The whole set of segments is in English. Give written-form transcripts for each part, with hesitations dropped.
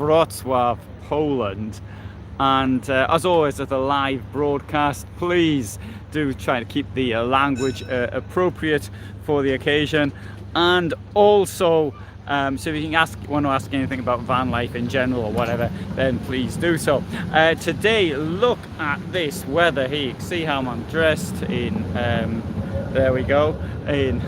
Wrocław, Poland. And as always, as a live broadcast, please do try to keep the language appropriate for the occasion. And also, so if you want to ask anything about van life in general or whatever, then please do so. Today, look at this weather here. You can see how I'm dressed in, there we go, in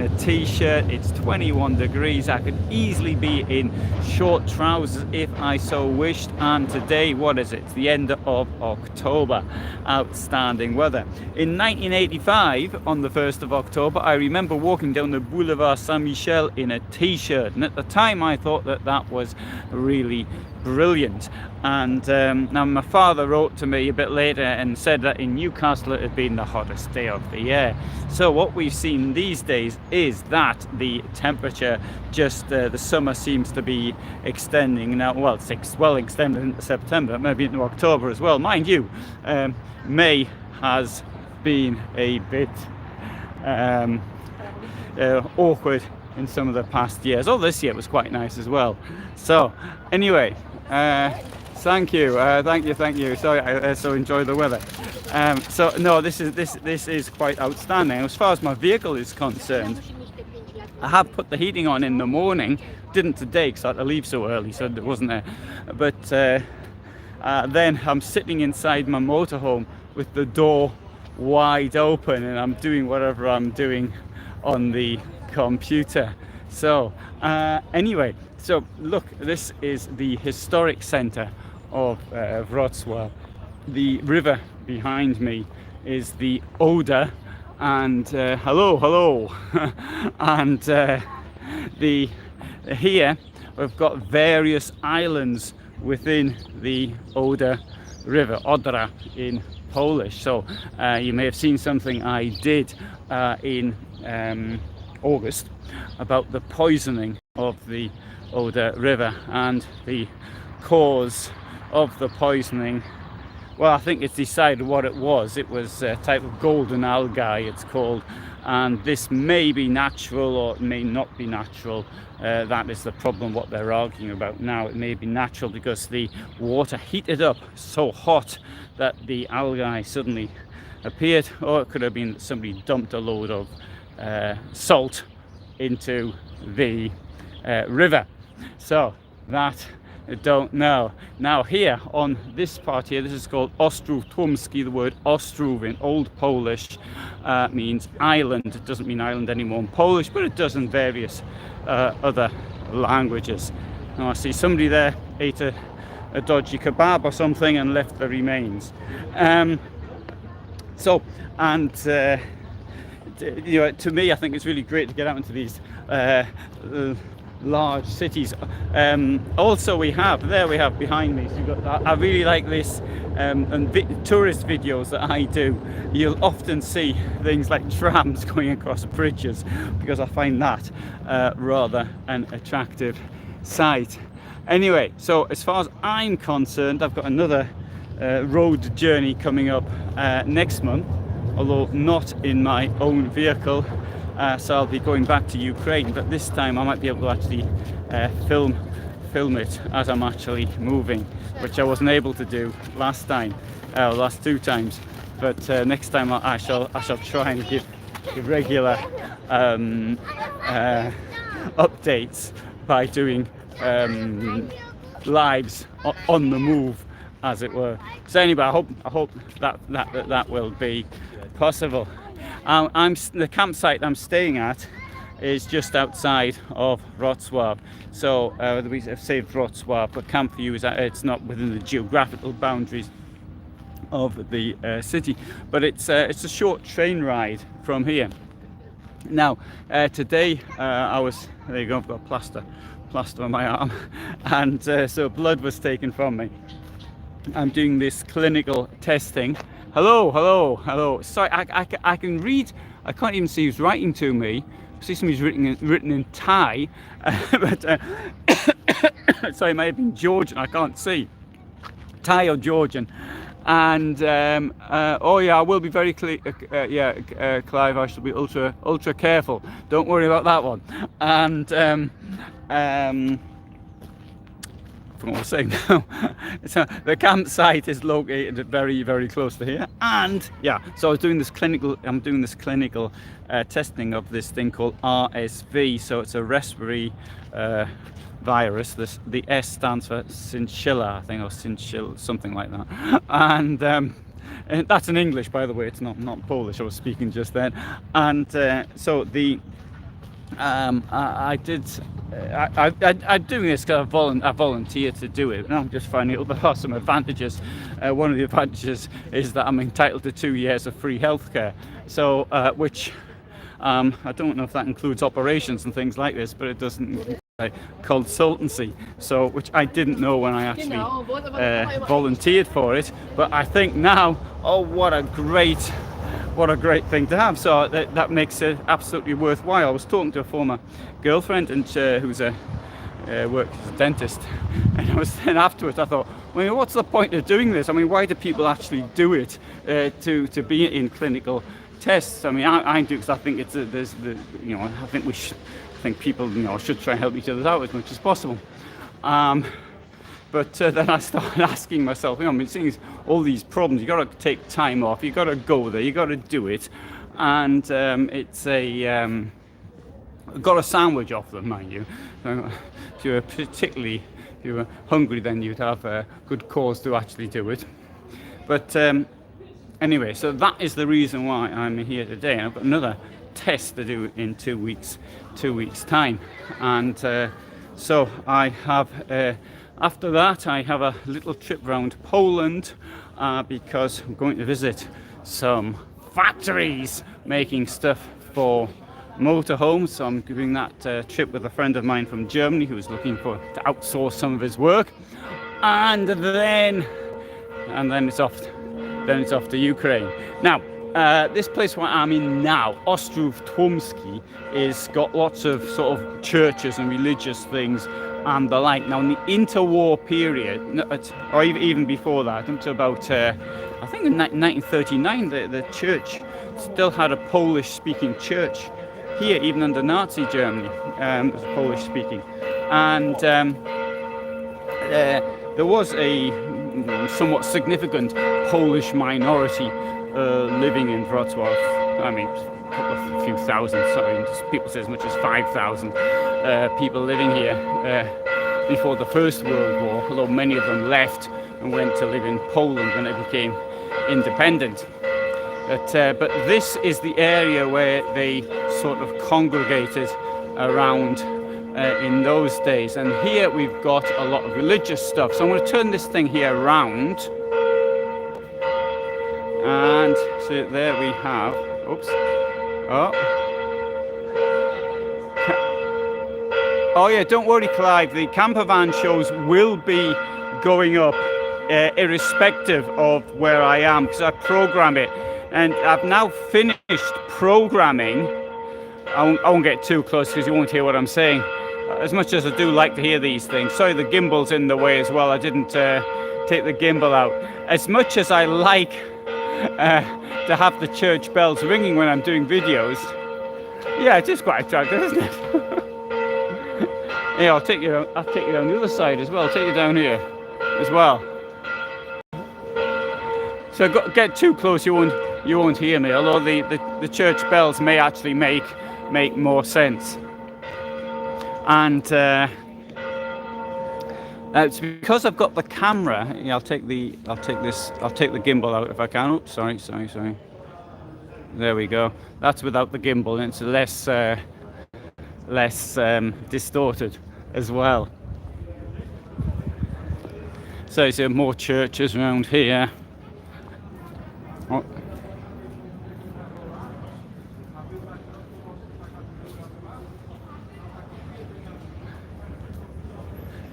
a t-shirt. It's 21 degrees. I could easily be in short trousers if I so wished. And today, what is it? It's the end of October. Outstanding weather. In 1985, on the 1st of October, I remember walking down the Boulevard Saint-Michel in a t-shirt, and at the time I thought that was really brilliant. And now my father wrote to me a bit later and said that in Newcastle it had been the hottest day of the year. So what we've seen these days is that the temperature, just the summer seems to be extending now. Well, it's well extended into September, maybe into October as well. Mind you, May has been a bit awkward in some of the past years. Oh, this year was quite nice as well. So anyway, thank you. Sorry, I so enjoy the weather. So no, this is quite outstanding. As far as my vehicle is concerned, I have put the heating on in the morning. Didn't today because I had to leave so early, so it wasn't there. But then I'm sitting inside my motorhome with the door wide open, and I'm doing whatever I'm doing on the computer. So anyway, so look, this is the historic center of Wrocław. The river behind me is the Oder, and hello and here we've got various islands within the Oder river, Odra in Polish. So you may have seen something I did in August about the poisoning of the Oder river, and the cause of the poisoning, well, I think it's decided what it was. It was a type of golden algae, it's called, and this may be natural or it may not be natural. That is the problem, what they're arguing about now. It may be natural because the water heated up so hot that the algae suddenly appeared, or it could have been that somebody dumped a load of salt into the river. So that I don't know. Now here on this part here, this is called Ostrów Tumski. The word Ostrów in Old Polish means island. It doesn't mean island anymore in Polish, but it does in various other languages. Now I see somebody there ate a dodgy kebab or something and left the remains. So, and you know, to me, I think it's really great to get out into these large cities. Also, we have behind me, so you've got that. I really like this, and tourist videos that I do, you'll often see things like trams going across bridges, because I find that rather an attractive sight. Anyway, so as far as I'm concerned, I've got another road journey coming up next month, although not in my own vehicle. So I'll be going back to Ukraine, but this time I might be able to actually film it as I'm actually moving, which I wasn't able to do last time, last two times. But next time I shall try and give regular updates by doing lives on the move, as it were. So anyway, I hope that will be possible. The campsite I'm staying at is just outside of Wrocław. So we have saved Wrocław, but camp for you is it's not within the geographical boundaries of the city, but it's a short train ride from here. Now today I was, there you go, I've got a plaster on my arm, and so blood was taken from me. I'm doing this clinical testing. Hello. Sorry, I can read. I can't even see who's writing to me. I see somebody's written in Thai, but sorry, it may have been Georgian. I can't see. Thai or Georgian. And oh yeah, I will be very Clive. I shall be ultra careful. Don't worry about that one. And from what I was saying now. So the campsite is located very, very close to here, and yeah, so I'm doing this clinical testing of this thing called RSV. So it's a respiratory virus. The S stands for Chinchilla, I think, or Chinchilla, something like that. And that's in English, by the way. It's not Polish I was speaking just then. And so the I'm doing this because I volunteered to do it, and I'm just finding out there are some advantages. One of the advantages is that I'm entitled to 2 years of free healthcare. So which I don't know if that includes operations and things like this, but it doesn't. Consultancy, so which I didn't know when I actually volunteered for it, but I think now, oh, what a great thing to have. So that makes it absolutely worthwhile. I was talking to a former girlfriend, and who's works as a dentist, and I was then afterwards I thought, well, what's the point of doing this? I mean, why do people actually do it to be in clinical tests? I mean, I do because I think it's I think we should. I think people, should try and help each other out as much as possible. But then I started asking myself, I mean, seeing all these problems, you got to take time off, you got to go there, you got to do it, and it's got a sandwich off them, mind you. So if you were hungry, then you'd have a good cause to actually do it. But anyway, so that is the reason why I'm here today, and I've got another test to do in 2 weeks time, and so I have after that I have a little trip around Poland because I'm going to visit some factories making stuff for motorhomes. So I'm doing that trip with a friend of mine from Germany who's looking to outsource some of his work, and then it's off to Ukraine. Now this place where I'm in now, Ostrów Tomski, is got lots of sort of churches and religious things and the like. Now in the interwar period, or even before that, until about I think in 1939, the church still had a Polish-speaking church here, even under Nazi Germany. It was Polish-speaking, and there was a somewhat significant Polish minority living in Wrocław. I mean, a few thousand, sorry, people say as much as 5,000 people living here before the First World War, although many of them left and went to live in Poland when it became independent. But this is the area where they sort of congregated around in those days. And here we've got a lot of religious stuff. So I'm going to turn this thing here around. And so there we have, oops, oh yeah, don't worry, Clive, the campervan shows will be going up irrespective of where I am, because I program it, and I've now finished programming. I won't get too close because you won't hear what I'm saying, as much as I do like to hear these things. Sorry, the gimbal's in the way as well. I didn't take the gimbal out. As much as I like to have the church bells ringing when I'm doing videos, yeah, it is quite attractive, isn't it? Yeah, I'll take you down the other side as well. I'll take you down here as well. So get too close, you won't hear me. Although the church bells may actually make more sense. And it's because I've got the camera. Yeah, I'll take the gimbal out if I can. Oops, sorry. There we go. That's without the gimbal, and it's less distorted as well. So you see more churches around here. Oh.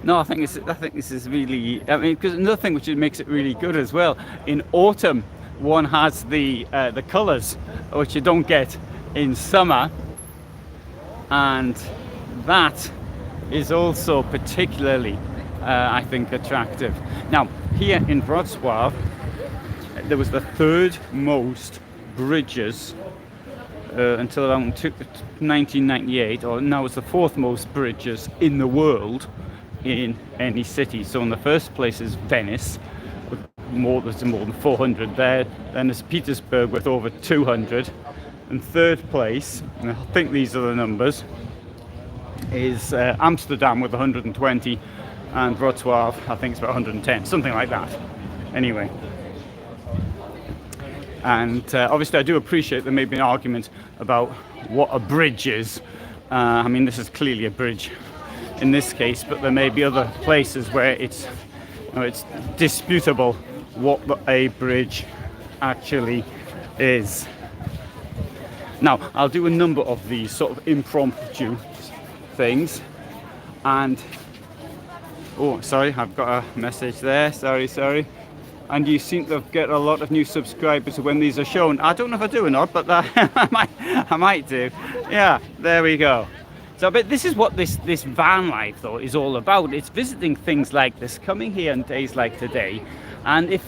No, I think this is really. I mean, because another thing which makes it really good as well. In autumn, one has the colours which you don't get in summer, and that is also particularly, I think, attractive. Now, here in Wrocław, there was the third most bridges until around 1998, or now it's the fourth most bridges in the world. in any city. So in the first place is Venice, with more than 400 there. Then there's Petersburg with over 200. And third place, and I think these are the numbers, is Amsterdam with 120, and Wrocław, I think it's about 110, something like that. Anyway. And obviously I do appreciate there may be an argument about what a bridge is. I mean, this is clearly a bridge in this case, but there may be other places where it's, you know, it's disputable what a bridge actually is. Now, I'll do a number of these sort of impromptu things, and oh, sorry, I've got a message there, sorry. And you seem to get a lot of new subscribers when these are shown. I don't know if I do or not, but I might do. Yeah, there we go. So, but this is what this van life though is all about. It's visiting things like this, coming here on days like today, and if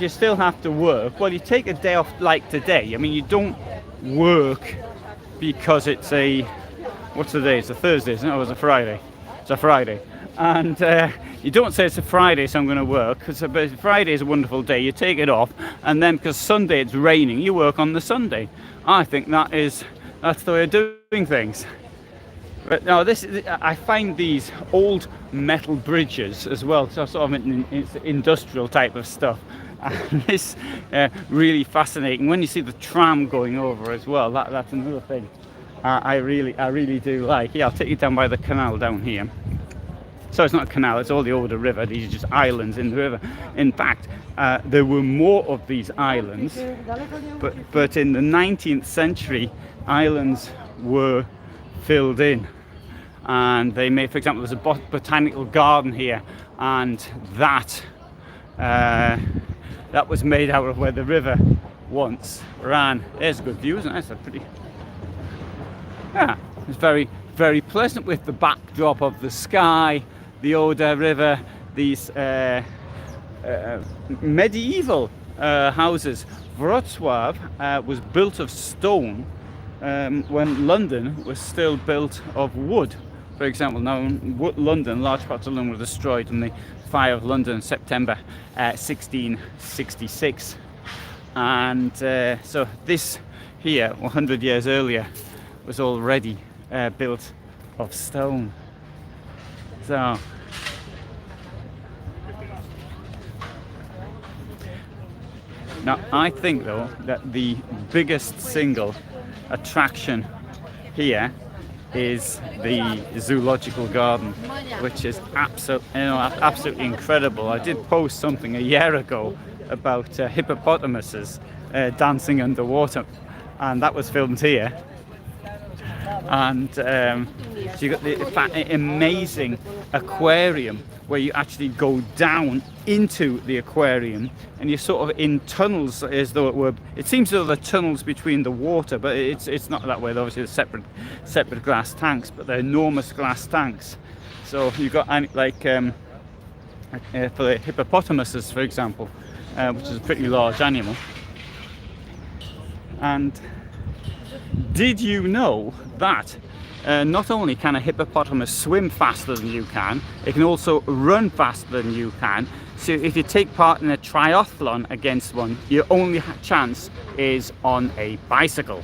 you still have to work, well, you take a day off like today. I mean, you don't work because it's what's the day? It's a Thursday, isn't it? Or it's a Friday. It's a Friday. And you don't say it's a Friday, so I'm going to work, because Friday is a wonderful day. You take it off, and then because Sunday it's raining, you work on the Sunday. I think that's the way of doing things. But no, I find these old metal bridges as well, so sort of industrial type of stuff. And it's really fascinating when you see the tram going over as well. That's another thing I really do like. Yeah, I'll take you down by the canal down here. So it's not a canal, it's all the Oder River. These are just islands in the river. In fact, there were more of these islands, but in the 19th century, islands were filled in. And they made, for example, there's a botanical garden here, and that was made out of where the river once ran. There's a good view, isn't it? It's a pretty... Yeah, it's very, very pleasant with the backdrop of the sky, the Oder River, these medieval houses. Wrocław was built of stone when London was still built of wood. For example, now London, large parts of London were destroyed in the fire of London in September 1666. And so this here, 100 years earlier, was already built of stone. So now I think though that the biggest single attraction here is the zoological garden, which is absolutely incredible. I did post something a year ago about hippopotamuses dancing underwater, and that was filmed here. And so you got the amazing aquarium where you actually go down into the aquarium, and you're sort of in tunnels, as though it were. It seems as though the tunnels between the water, but it's not that way. Obviously, there's separate glass tanks, but they're enormous glass tanks. So you've got like for the hippopotamuses, for example, which is a pretty large animal. And did you know that not only can a hippopotamus swim faster than you can, it can also run faster than you can. So if you take part in a triathlon against one, your only chance is on a bicycle.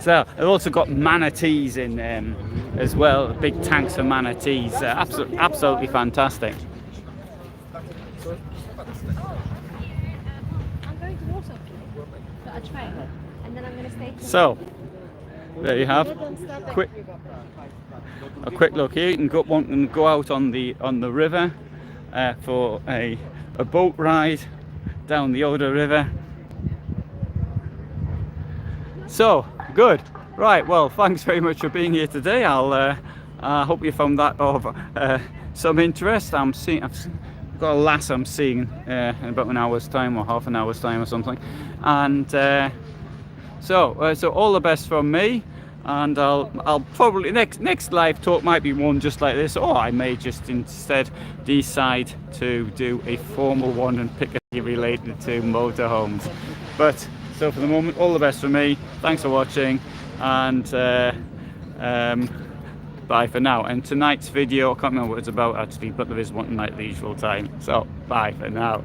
So they've also got manatees in as well, big tanks for manatees. Absolutely fantastic. So there you have a quick look here. You can go out on the river for a boat ride down the Oder River. So good, right? Well, thanks very much for being here today. I hope you found that of some interest. I've got a lass I'm seeing in about an hour's time or half an hour's time or something, and so all the best from me, and I'll probably next live talk might be one just like this, or I may just instead decide to do a formal one and pick a related to motorhomes. But so for the moment, all the best from me. Thanks for watching. and bye for now. And tonight's video, I can't remember what it's about actually, but there is one tonight at the usual time. So bye for now.